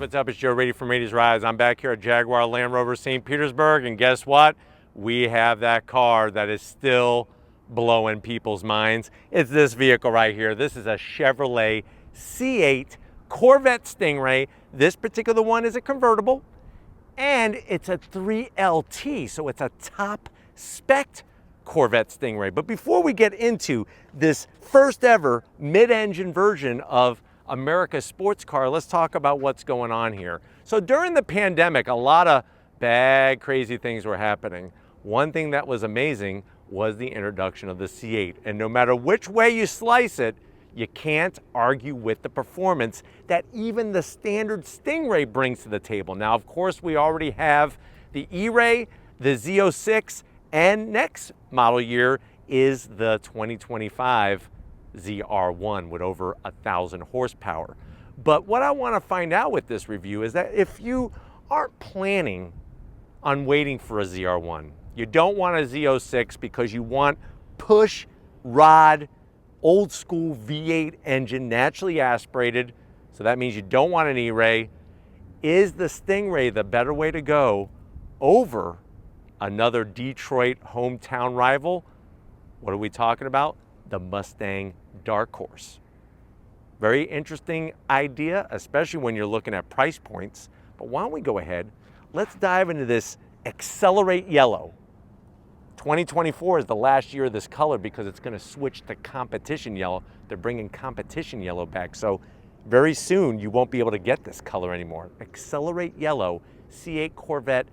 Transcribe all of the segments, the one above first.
what's up? It's Joe Rady from Rady's Rides. I'm back here at Jaguar Land Rover St. Petersburg, and guess what? We have that car that is still blowing people's minds. It's this vehicle right here. This is a Chevrolet C8 Corvette Stingray. This particular one is a convertible, and it's a 3LT, so it's a top spec Corvette Stingray. But before we get into this first ever mid-engine version of America's sports car, let's talk about what's going on here. So during the pandemic, a lot of bad, crazy things were happening. One thing that was amazing was the introduction of the C8. And no matter which way you slice it, you can't argue with the performance that even the standard Stingray brings to the table. Now, of course, we already have the E-Ray, the Z06, and next model year is the 2025 ZR1 with over 1,000 horsepower. But what I want to find out with this review is that if you aren't planning on waiting for a ZR1, you don't want a Z06 because you want push rod, old school V8 engine, naturally aspirated, so that means you don't want an E-Ray, is the Stingray the better way to go over another Detroit hometown rival? What are we talking about? The Mustang Dark Horse. Very interesting idea, especially when you're looking at price points. But why don't we go ahead, let's dive into this Accelerate Yellow. 2024 is the last year of this color because it's going to switch to competition yellow. They're bringing competition yellow back, so very soon you won't be able to get this color anymore. Accelerate Yellow C8 Corvette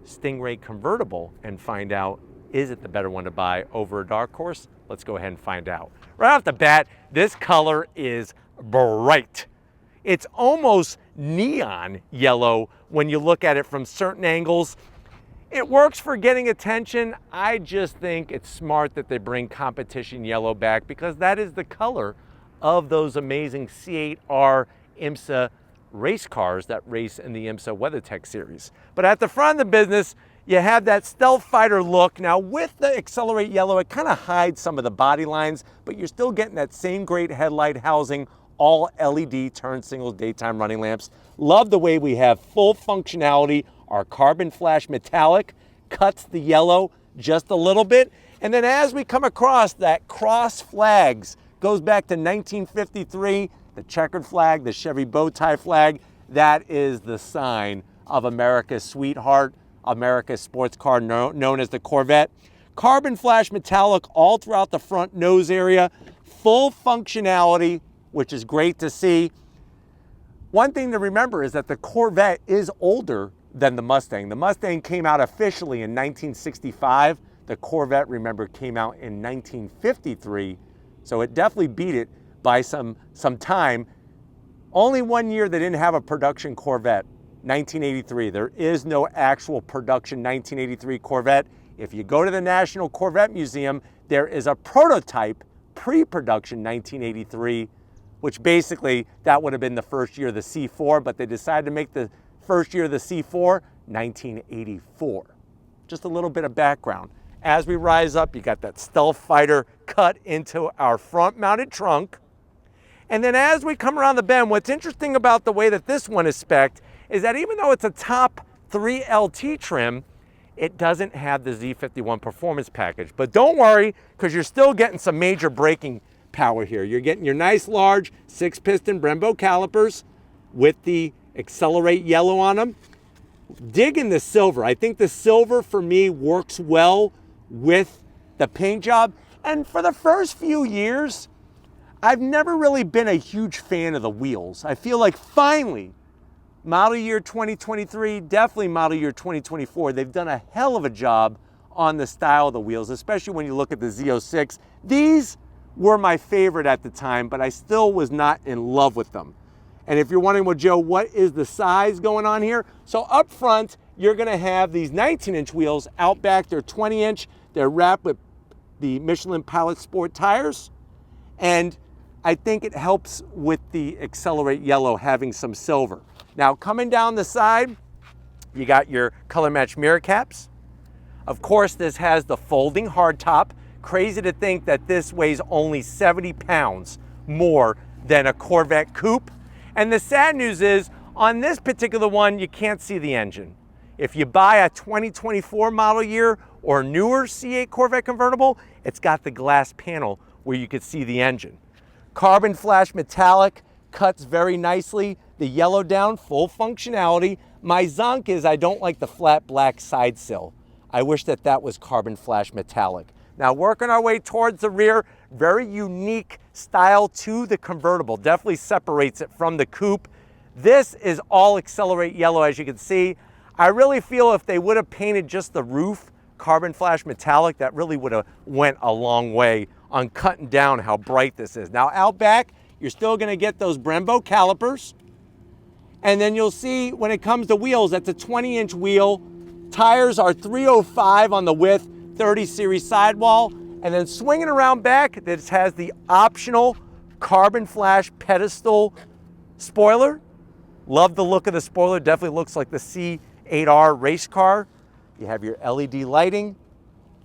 Stingray convertible, and find out, is it the better one to buy over a Dark Horse? Let's go ahead and find out. Right off the bat, this color is bright. It's almost neon yellow when you look at it from certain angles. It works for getting attention. I just think it's smart that they bring competition yellow back because that is the color of those amazing C8R IMSA race cars that race in the IMSA WeatherTech series. But at the front of the business, you have that stealth fighter look. Now with the Accelerate Yellow, it kind of hides some of the body lines, but you're still getting that same great headlight housing, all LED turn signals, daytime running lamps. Love the way we have full functionality. Our carbon flash metallic cuts the yellow just a little bit. And then as we come across that cross flags, goes back to 1953, the checkered flag, the Chevy bow tie flag, that is the sign of America's sweetheart, America's sports car known as the Corvette. Carbon flash metallic all throughout the front nose area, full functionality, which is great to see. One thing to remember is that the Corvette is older than the Mustang. The Mustang came out officially in 1965. The Corvette, remember, came out in 1953. So it definitely beat it by some time. Only one year they didn't have a production Corvette, 1983. There is no actual production 1983 Corvette. If you go to the National Corvette Museum, there is a prototype pre-production 1983, which basically that would have been the first year of the C4, but they decided to make the first year of the C4 1984. Just a little bit of background. As we rise up, you got that stealth fighter cut into our front mounted trunk. And then as we come around the bend, what's interesting about the way that this one is spec'd is that even though it's a top 3LT trim, it doesn't have the Z51 performance package. But don't worry, because you're still getting some major braking power here. You're getting your nice large 6-piston Brembo calipers with the Accelerate Yellow on them. Dig in the silver. I think the silver for me works well with the paint job. And for the first few years, I've never really been a huge fan of the wheels. I feel like finally, model year 2023, definitely model year 2024, they've done a hell of a job on the style of the wheels, especially when you look at the Z06. These were my favorite at the time, but I still was not in love with them. And if you're wondering, well, Joe, what is the size going on here? So up front, you're gonna have these 19-inch wheels. Out back, they're 20-inch. They're wrapped with the Michelin Pilot Sport tires. And I think it helps with the Accelerate Yellow having some silver. Now, coming down the side, you got your color match mirror caps. Of course, this has the folding hardtop. Crazy to think that this weighs only 70 pounds more than a Corvette Coupe. And the sad news is, On this particular one, you can't see the engine. If you buy a 2024 model year or newer C8 Corvette convertible, it's got the glass panel where you could see the engine. Carbon flash metallic, cuts very nicely. The yellow down, full functionality. My zonk is I don't like the flat black side sill. I wish that that was carbon flash metallic. Now working our way towards the rear, very unique style to the convertible. Definitely separates it from the coupe. This is all accelerate yellow, as you can see. I really feel if they would have painted just the roof carbon flash metallic, that really would have went a long way on cutting down how bright this is. Now out back, you're still gonna get those Brembo calipers. And then you'll see when it comes to wheels, that's a 20-inch wheel. Tires are 305 on the width, 30 series sidewall. And then swinging around back, this has the optional carbon flash pedestal spoiler. Love the look of the spoiler, definitely looks like the C8R race car. You have your LED lighting,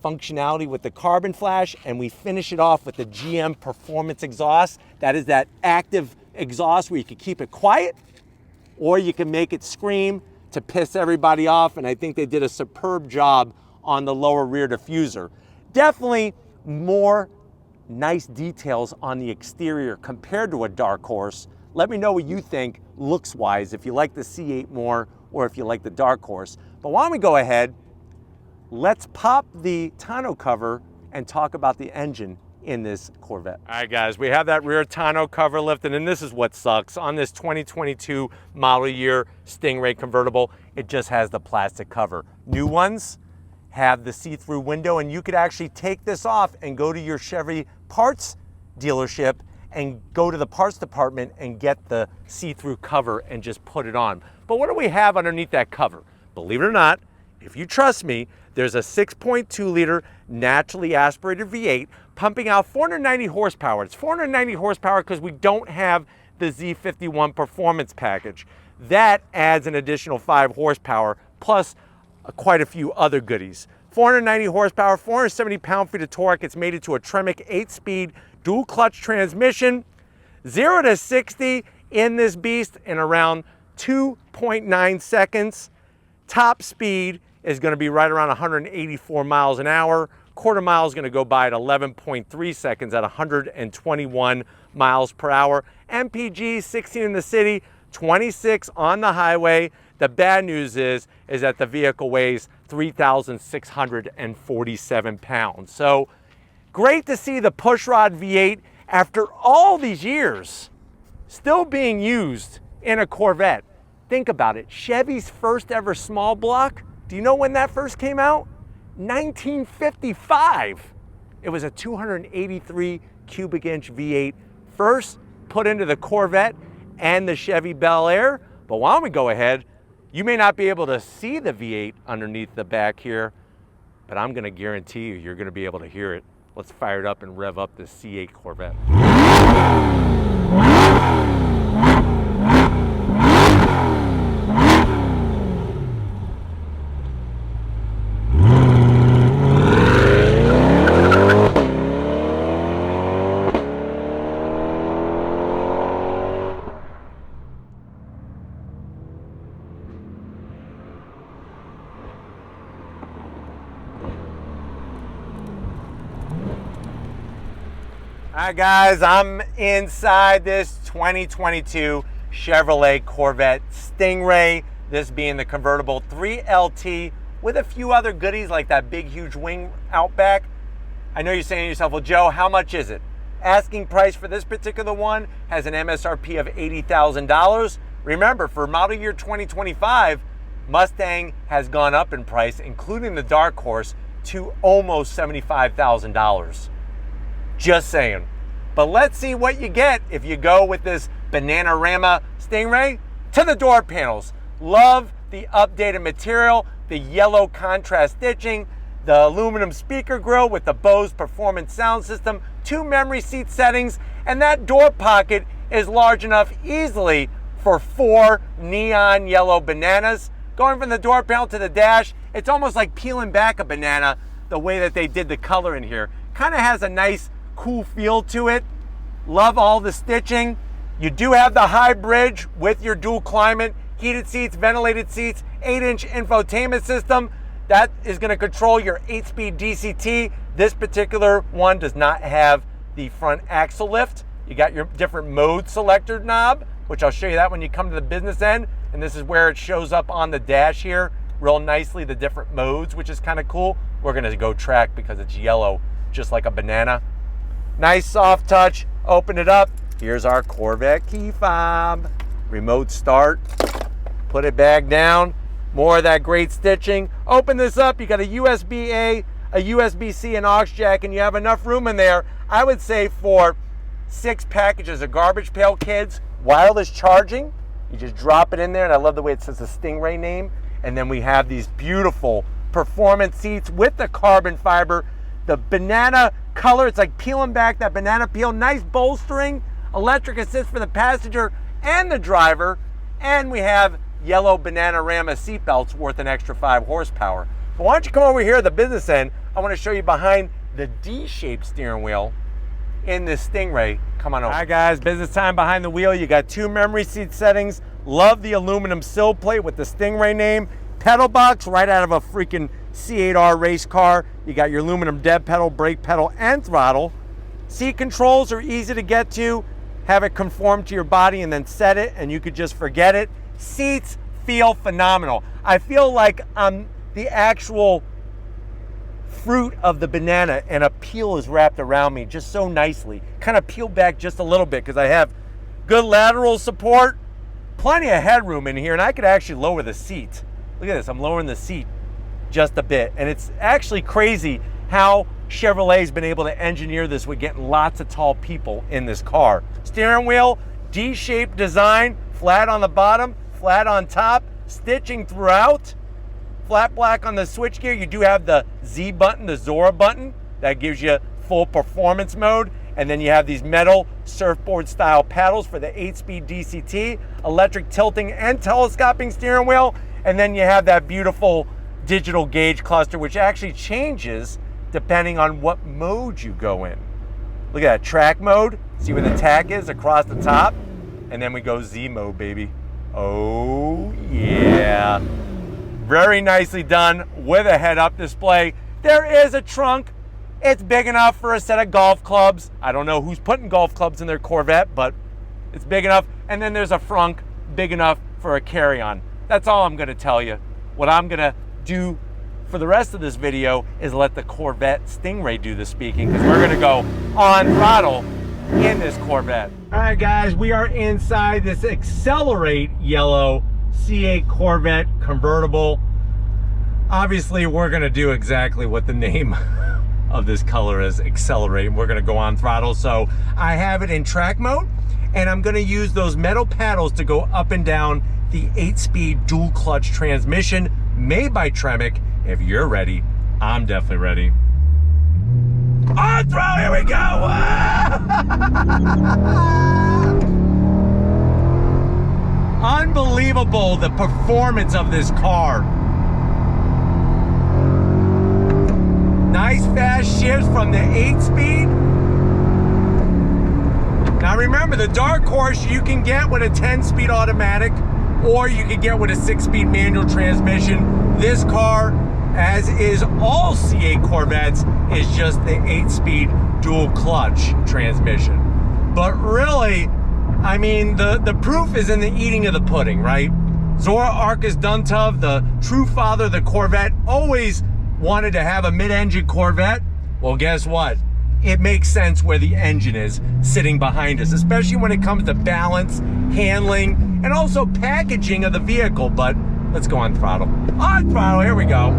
functionality with the carbon flash, and we finish it off with the GM performance exhaust. That is that active exhaust where you can keep it quiet or you can make it scream to piss everybody off, and I think they did a superb job on the lower rear diffuser. Definitely more nice details on the exterior compared to a Dark Horse. Let me know what you think looks-wise, if you like the C8 more or if you like the Dark Horse. But why don't we go ahead, let's pop the tonneau cover and talk about the engine in this Corvette. All right, guys, we have that rear tonneau cover lifted, and this is what sucks. On this 2022 model year Stingray convertible, it just has the plastic cover. New ones have the see-through window, and you could actually take this off and go to your Chevy parts dealership and go to the parts department and get the see-through cover and just put it on. But what do we have underneath that cover? Believe it or not, if you trust me, there's a 6.2 liter naturally aspirated V8 pumping out 490 horsepower. It's 490 horsepower because we don't have the Z51 performance package. That adds an additional 5 horsepower plus quite a few other goodies. 490 horsepower, 470 pound-feet of torque. It's made into a Tremec 8-speed dual clutch transmission. 0 to 60 in this beast in around 2.9 seconds. Top speed is going to be right around 184 miles an hour. Quarter mile is going to go by at 11.3 seconds at 121 miles per hour. MPG 16 in the city, 26 on the highway. The bad news is that the vehicle weighs 3,647 pounds. So great to see the pushrod V8 after all these years still being used in a Corvette. Think about it, Chevy's first ever small block, do you know when that first came out? 1955. It was a 283 cubic inch V8, first put into the Corvette and the Chevy Bel Air. But why don't we go ahead, you may not be able to see the V8 underneath the back here, but I'm gonna guarantee you, you're gonna be able to hear it. Let's fire it up and rev up this C8 Corvette. All right, guys, I'm inside this 2022 Chevrolet Corvette Stingray, this being the convertible 3LT with a few other goodies like that big, huge wing out back. I know you're saying to yourself, well, Joe, how much is it? Asking price for this particular one has an MSRP of $80,000. Remember, for model year 2025, Mustang has gone up in price, including the Dark Horse, to almost $75,000. Just saying. But let's see what you get if you go with this Bananarama Stingray. To the door panels. Love the updated material, the yellow contrast stitching, the aluminum speaker grille with the Bose performance sound system, 2 memory seat settings, and that door pocket is large enough easily for 4 neon yellow bananas. Going from the door panel to the dash, it's almost like peeling back a banana the way that they did the color in here. Kind of has a nice cool feel to it. Love all the stitching. You do have the high bridge with your dual climate, heated seats, ventilated seats, 8-inch infotainment system. That is going to control your 8-speed DCT. This particular one does not have the front axle lift. You got your different mode selector knob, which I'll show you that when you come to the business end. And this is where it shows up on the dash here real nicely, the different modes, which is kind of cool. We're going to go track because it's yellow, just like a banana. Nice soft touch. Open it up. Here's our Corvette key fob. Remote start. Put it back down. More of that great stitching. Open this up. You got a USB-A, a USB-C, and aux jack, and you have enough room in there, I would say, for 6 packages of garbage pail kids. Wireless charging. You just drop it in there, and I love the way it says the Stingray name. And then we have these beautiful performance seats with the carbon fiber. The banana color, it's like peeling back that banana peel. Nice bolstering. Electric assist for the passenger and the driver. And we have yellow Bananarama seatbelts worth an extra 5 horsepower. But why don't you come over here at the business end? I want to show you behind the D-shaped steering wheel in this Stingray. Come on over. All right, guys, business time behind the wheel. You got 2 memory seat settings. Love the aluminum sill plate with the Stingray name. Pedal box right out of a freaking C8R race car. You got your aluminum dead pedal, brake pedal, and throttle. Seat controls are easy to get to. Have it conform to your body and then set it, and you could just forget it. Seats feel phenomenal. I feel like I'm the actual fruit of the banana, and a peel is wrapped around me just so nicely. Kind of peel back just a little bit because I have good lateral support, plenty of headroom in here, and I could actually lower the seat. Look at this, I'm lowering the seat just a bit. And it's actually crazy how Chevrolet's been able to engineer this with getting lots of tall people in this car. Steering wheel, D-shaped design, flat on the bottom, flat on top, stitching throughout, flat black on the switchgear. You do have the Z button, the Zora button, that gives you full performance mode. And then you have these metal surfboard style paddles for the 8-speed DCT, electric tilting and telescoping steering wheel. And then you have that beautiful digital gauge cluster, which actually changes depending on what mode you go in. Look at that, track mode. See where the tack is across the top? And then we go Z mode, baby. Oh yeah. Very nicely done with a head-up display. There is a trunk. It's big enough for a set of golf clubs. I don't know who's putting golf clubs in their Corvette, but it's big enough. And then there's a frunk big enough for a carry-on. That's all I'm gonna tell you. What I'm gonna do for the rest of this video is let the Corvette Stingray do the speaking, because we're gonna go on throttle in this Corvette. All right, guys, we are inside this Accelerate yellow C8 Corvette convertible. Obviously, we're gonna do exactly what the name of this color is, Accelerate. We're gonna go on throttle. So I have it in track mode, and I'm gonna use those metal paddles to go up and down the 8-speed dual clutch transmission made by Tremec. If you're ready, I'm definitely ready. On throttle, here we go! Unbelievable, the performance of this car. Nice fast shifts from the 8-speed. Now remember, the Dark Horse you can get with a 10-speed automatic, or you can get with a 6-speed manual transmission. This car, as is all C8 Corvettes, is just the 8-speed dual clutch transmission. But really, I mean, the proof is in the eating of the pudding, right? Zora Arkus Duntov, the true father of the Corvette, always wanted to have a mid-engine Corvette. Well, guess what? It makes sense where the engine is sitting behind us, especially when it comes to balance, handling, and also packaging of the vehicle. But let's go on throttle. On throttle, here we go.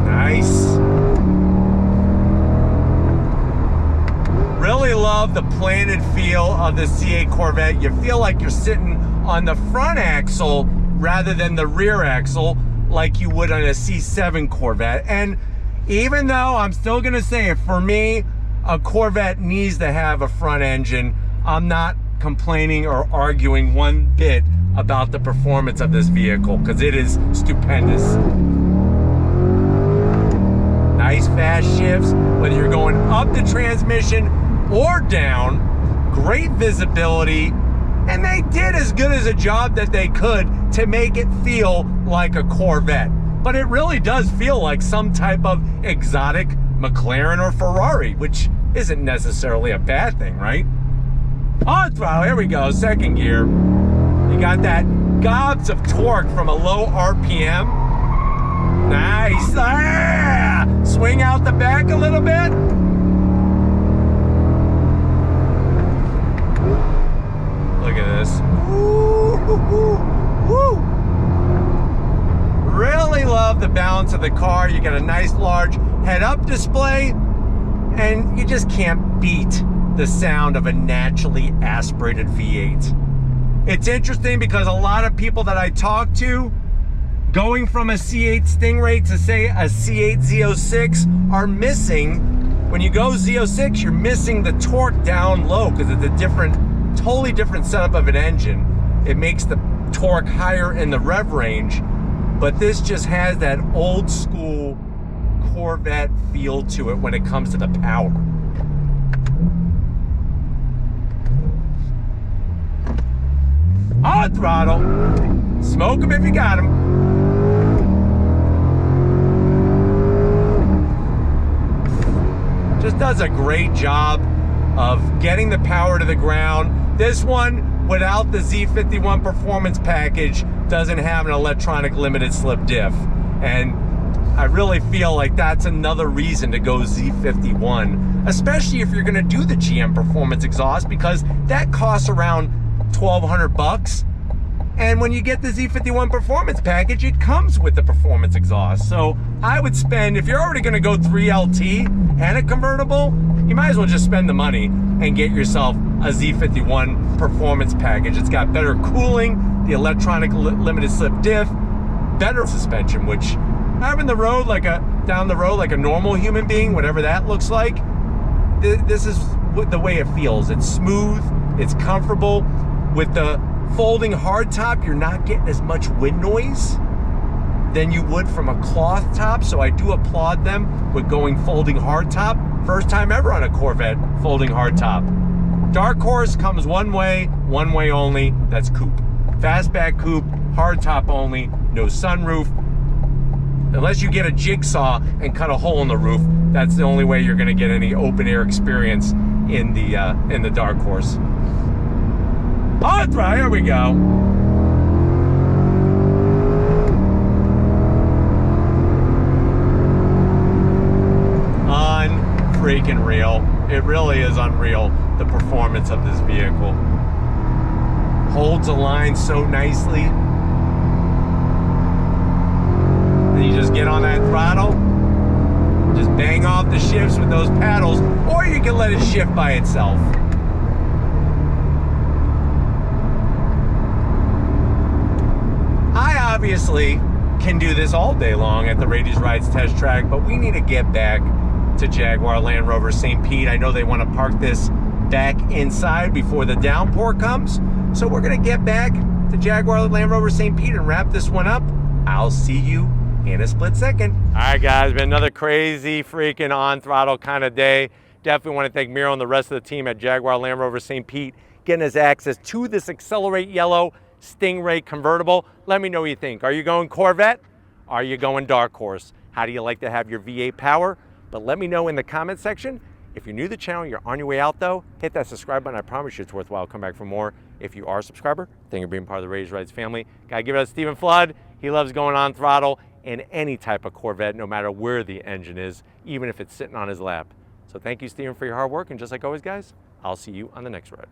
Nice. Really love the planted feel of the C8 Corvette. You feel like you're sitting on the front axle rather than the rear axle like you would on a C7 Corvette. And even though I'm still gonna say it, for me, a Corvette needs to have a front engine, I'm not complaining or arguing one bit about the performance of this vehicle, because it is stupendous. Nice fast shifts, whether you're going up the transmission or down. great visibility, and they did as good as a job that they could to make it feel like a Corvette. But it really does feel like some type of exotic McLaren or Ferrari, which isn't necessarily a bad thing, right? On throttle, here we go, second gear. You got that gobs of torque from a low RPM. Nice. Ah! Swing out the back a little bit. Look at this. Woo, woo, woo. Really love the balance of the car. You got a nice large head-up display, and you just can't beat the sound of a naturally aspirated V8. It's interesting because a lot of people that I talk to going from a C8 Stingray to say a C8 Z06 are missing, when you go Z06, you're missing the torque down low because it's a totally different setup of an engine. It makes the torque higher in the rev range, but this just has that old school Corvette feel to it when it comes to the power. On throttle. Smoke them if you got them. Just does a great job of getting the power to the ground. This one, without the Z51 performance package, doesn't have an electronic limited slip diff. And I really feel like that's another reason to go Z51, especially if you're gonna do the GM performance exhaust, because that costs around $1,200. And when you get the Z51 performance package, it comes with the performance exhaust. So I would spend, if you're already gonna go 3LT and a convertible, you might as well just spend the money and get yourself a Z51 performance package. It's got better cooling, the electronic limited slip diff, better suspension, which having the road down the road like a normal human being, whatever that looks like, this is the way it feels. It's smooth, it's comfortable. With the folding hardtop, you're not getting as much wind noise than you would from a cloth top, so I do applaud them with going folding hardtop. First time ever on a Corvette folding hardtop. Dark Horse comes one way only, that's coupe. Fastback coupe, hardtop only, no sunroof. Unless you get a jigsaw and cut a hole in the roof, that's the only way you're gonna get any open air experience in the Dark Horse. On throttle, here we go. Unfreaking real. It really is unreal, the performance of this vehicle. Holds the line so nicely. Then you just get on that throttle, just bang off the shifts with those paddles, or you can let it shift by itself. Obviously can do this all day long at the Radius Rides test track, but we need to get back to Jaguar Land Rover St. Pete. I know they want to park this back inside before the downpour comes, so we're going to get back to Jaguar Land Rover St. Pete and wrap this one up. I'll see you in a split second. All right, guys, been another crazy freaking on throttle kind of day. Definitely want to thank Miro and the rest of the team at Jaguar Land Rover St. Pete getting us access to this Accelerate Yellow Stingray convertible. Let me know what you think. Are you going Corvette? Are you going Dark Horse? How do you like to have your V8 power? But let me know in the comment section. If you're new to the channel, you're on your way out though, hit that subscribe button. I promise you it's worthwhile. Come back for more. If you are a subscriber, thank you for being part of the Radius Rides family. Gotta give it to Stephen Flood. He loves going on throttle in any type of Corvette, no matter where the engine is, even if it's sitting on his lap. So thank you, Stephen, for your hard work. And just like always, guys, I'll see you on the next ride.